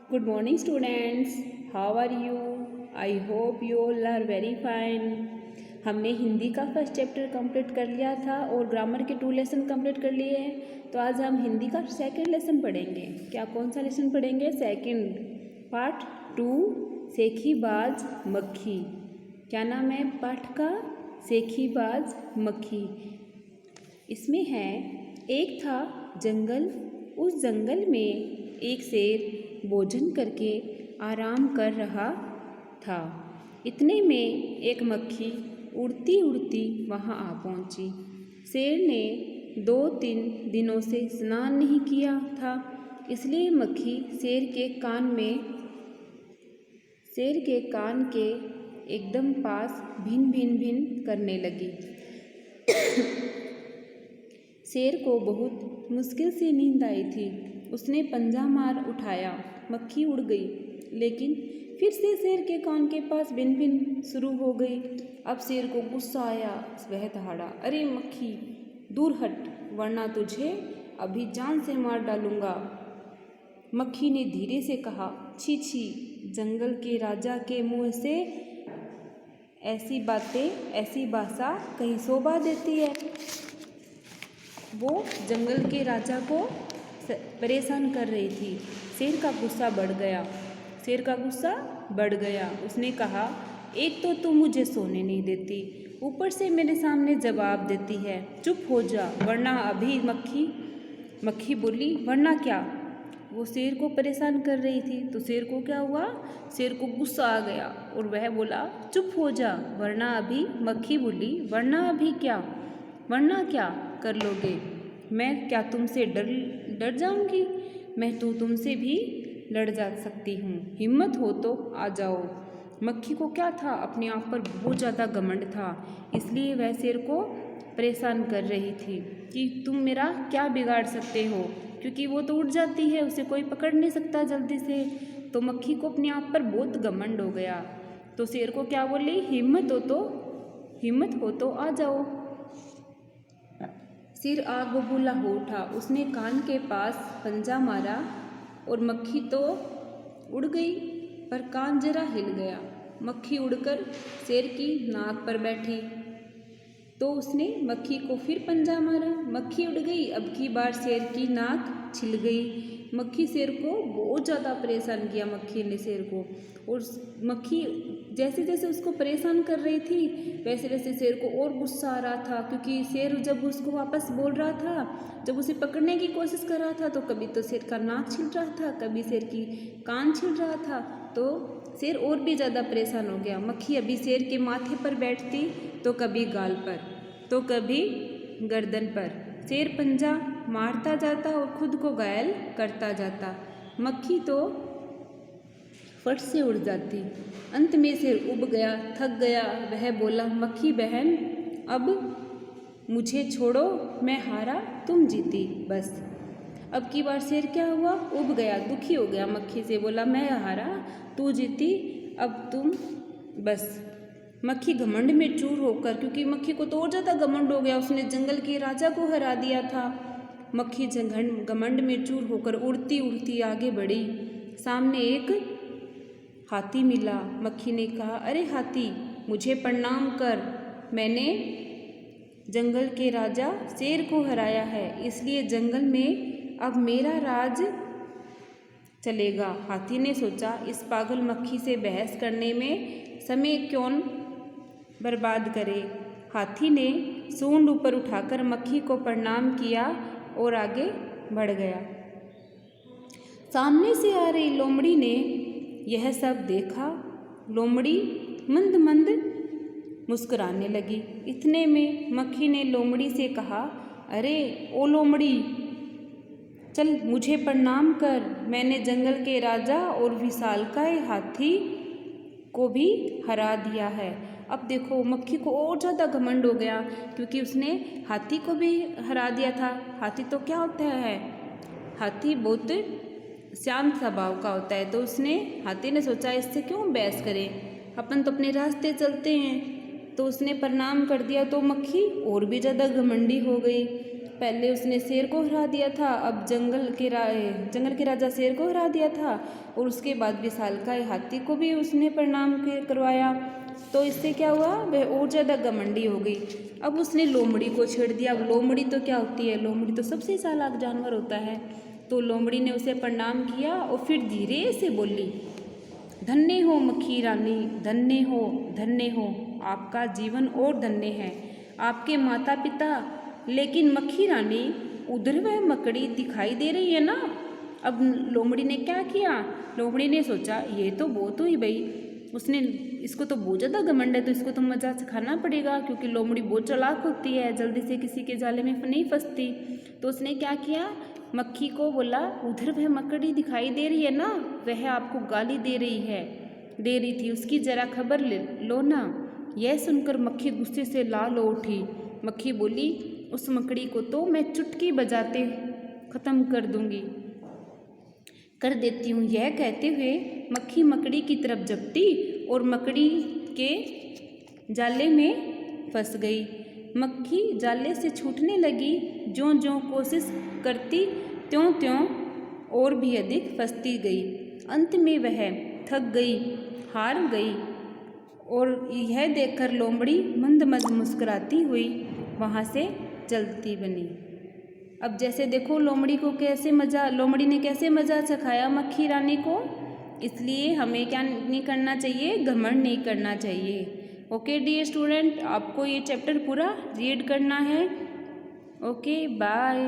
Good morning, students. How are you? I hope you all are very fine. हमने हिंदी का first chapter complete कर लिया था और ग्रामर के 2 लेसन कंप्लीट कर लिए हैं। तो आज हम हिंदी का सेकंड लेसन पढ़ेंगे। क्या कौन सा लेसन पढ़ेंगे? सेकंड पार्ट 2 सेखीबाज मक्खी। क्या नाम है पाठ का? सेखीबाज मक्खी। इसमें है, एक था जंगल, उस जंगल में एक शेर भोजन करके आराम कर रहा था। इतने में एक मक्खी उड़ती उड़ती वहाँ आ पहुँची। शेर ने 2-3 दिनों से स्नान नहीं किया था, इसलिए मक्खी शेर के कान के एकदम पास भिन भिन भिन करने लगी। शेर को बहुत मुश्किल से नींद आई थी। उसने पंजा मार उठाया, मक्खी उड़ गई, लेकिन फिर से शेर के कान के पास भिन भिन शुरू हो गई। अब शेर को गुस्सा आया, वह दहाड़ा, अरे मक्खी दूर हट, वरना तुझे अभी जान से मार डालूंगा। मक्खी ने धीरे से कहा, छी छी, जंगल के राजा के मुंह से ऐसी बातें, ऐसी भाषा कहीं शोभा देती है। वो जंगल के राजा को परेशान कर रही थी। शेर का गुस्सा बढ़ गया। उसने कहा, एक तो तू मुझे सोने नहीं देती, ऊपर से मेरे सामने जवाब देती है, चुप हो जा, वरना अभी। मक्खी बोली, वरना क्या? वो शेर को परेशान कर रही थी, तो शेर को क्या हुआ? शेर को गुस्सा आ गया और वह बोला, चुप हो जा, वरना अभी। मक्खी बोली, वरना अभी क्या? वरना क्या कर लोगे? मैं क्या तुमसे डर जाऊंगी? मैं तो तुमसे भी लड़ जा सकती हूँ। हिम्मत हो तो आ जाओ। मक्खी को क्या था, अपने आप पर बहुत ज़्यादा घमंड था, इसलिए वह शेर को परेशान कर रही थी कि तुम मेरा क्या बिगाड़ सकते हो, क्योंकि वो तो उड़ जाती है, उसे कोई पकड़ नहीं सकता जल्दी से। तो मक्खी को अपने आप पर बहुत घमंड हो गया। तो शेर को क्या बोली, हिम्मत हो तो आ जाओ। शेर आग बबूला हो उठा। उसने कान के पास पंजा मारा और मक्खी तो उड़ गई, पर कान जरा हिल गया। मक्खी उड़कर शेर की नाक पर बैठी, तो उसने मक्खी को फिर पंजा मारा। मक्खी उड़ गई, अब की बार शेर की नाक छिल गई। मक्खी शेर को बहुत ज़्यादा परेशान किया, मक्खी ने शेर को। और मक्खी जैसे जैसे उसको परेशान कर रही थी, वैसे वैसे शेर को और गुस्सा आ रहा था, क्योंकि शेर जब उसको वापस बोल रहा था, जब उसे पकड़ने की कोशिश कर रहा था, तो कभी तो शेर का नाक छिल रहा था, कभी शेर की कान छिल रहा था, तो शेर और भी ज़्यादा परेशान हो गया। मक्खी अभी शेर के माथे पर बैठती, तो कभी गाल पर, तो कभी गर्दन पर। शेर पंजा मारता जाता और खुद को घायल करता जाता। मक्खी तो फट से उड़ जाती। अंत में शेर उब गया, थक गया। वह बोला, मक्खी बहन, अब मुझे छोड़ो, मैं हारा, तुम जीती, बस। अब की बार शेर क्या हुआ? उब गया, दुखी हो गया। मक्खी से बोला, मैं हारा, तू जीती, अब तुम, बस। मक्खी घमंड में चूर होकर, क्योंकि मक्खी को तो और ज़्यादा घमंड हो गया, उसने जंगल के राजा को हरा दिया था। मक्खी घमंड में चूर होकर उड़ती उड़ती आगे बढ़ी। सामने एक हाथी मिला। मक्खी ने कहा, अरे हाथी, मुझे प्रणाम कर, मैंने जंगल के राजा शेर को हराया है, इसलिए जंगल में अब मेरा राज चलेगा। हाथी ने सोचा, इस पागल मक्खी से बहस करने में समय क्यों बर्बाद करे। हाथी ने सूंड ऊपर उठाकर मक्खी को प्रणाम किया और आगे बढ़ गया। सामने से आ रही लोमड़ी ने यह सब देखा। लोमड़ी मंद मंद मुस्कुराने लगी। इतने में मक्खी ने लोमड़ी से कहा, अरे ओ लोमड़ी, चल मुझे प्रणाम कर, मैंने जंगल के राजा और विशालकाय हाथी को भी हरा दिया है। अब देखो, मक्खी को और ज़्यादा घमंड हो गया, क्योंकि उसने हाथी को भी हरा दिया था। हाथी तो क्या होता है, हाथी बहुत शांत स्वभाव का होता है, तो हाथी ने सोचा, इससे क्यों बहस करें, अपन तो अपने रास्ते चलते हैं। तो उसने प्रणाम कर दिया, तो मक्खी और भी ज़्यादा घमंडी हो गई। पहले उसने शेर को हरा दिया था, अब जंगल के राजा शेर को हरा दिया था, और उसके बाद विशालकाय हाथी को भी उसने प्रणाम करवाया। तो इससे क्या हुआ, वह और ज़्यादा घमंडी हो गई। अब उसने लोमड़ी को छेड़ दिया। अब लोमड़ी तो क्या होती है, लोमड़ी तो सबसे चालाक जानवर होता है। तो लोमड़ी ने उसे प्रणाम किया और फिर धीरे से बोली, धन्य हो मक्खी रानी, धन्य हो, धन्य हो, आपका जीवन और धन्य है, आपके माता पिता। लेकिन मक्खी रानी, उधर वह मकड़ी दिखाई दे रही है ना। अब लोमड़ी ने क्या किया, लोमड़ी ने सोचा ये तो बहुत हुई भाई, उसने इसको तो बहुत ज़्यादा घमंड है, तो इसको तो मजा सिखाना पड़ेगा, क्योंकि लोमड़ी बहुत चालाक होती है, जल्दी से किसी के जाले में नहीं फंसती। तो उसने क्या किया, मक्खी को बोला, उधर वह मकड़ी दिखाई दे रही है ना, वह आपको गाली दे रही थी, उसकी जरा खबर लो ना। यह सुनकर मक्खी गुस्से से लाल हो उठी। मक्खी बोली, उस मकड़ी को तो मैं चुटकी बजाते खत्म कर देती हूँ। यह कहते हुए मक्खी मकड़ी की तरफ झपटी और मकड़ी के जाले में फंस गई। मक्खी जाले से छूटने लगी, ज्यों ज्यों कोशिश करती त्यों त्यों और भी अधिक फंसती गई। अंत में वह थक गई, हार गई, और यह देखकर लोमड़ी मंद मंद मुस्कुराती हुई वहाँ से चलती बनी। अब जैसे देखो लोमड़ी ने कैसे मज़ा सिखाया मक्खी रानी को। इसलिए हमें क्या नहीं करना चाहिए, घमंड नहीं करना चाहिए। ओके डियर स्टूडेंट, आपको ये चैप्टर पूरा रीड करना है। Okay bye.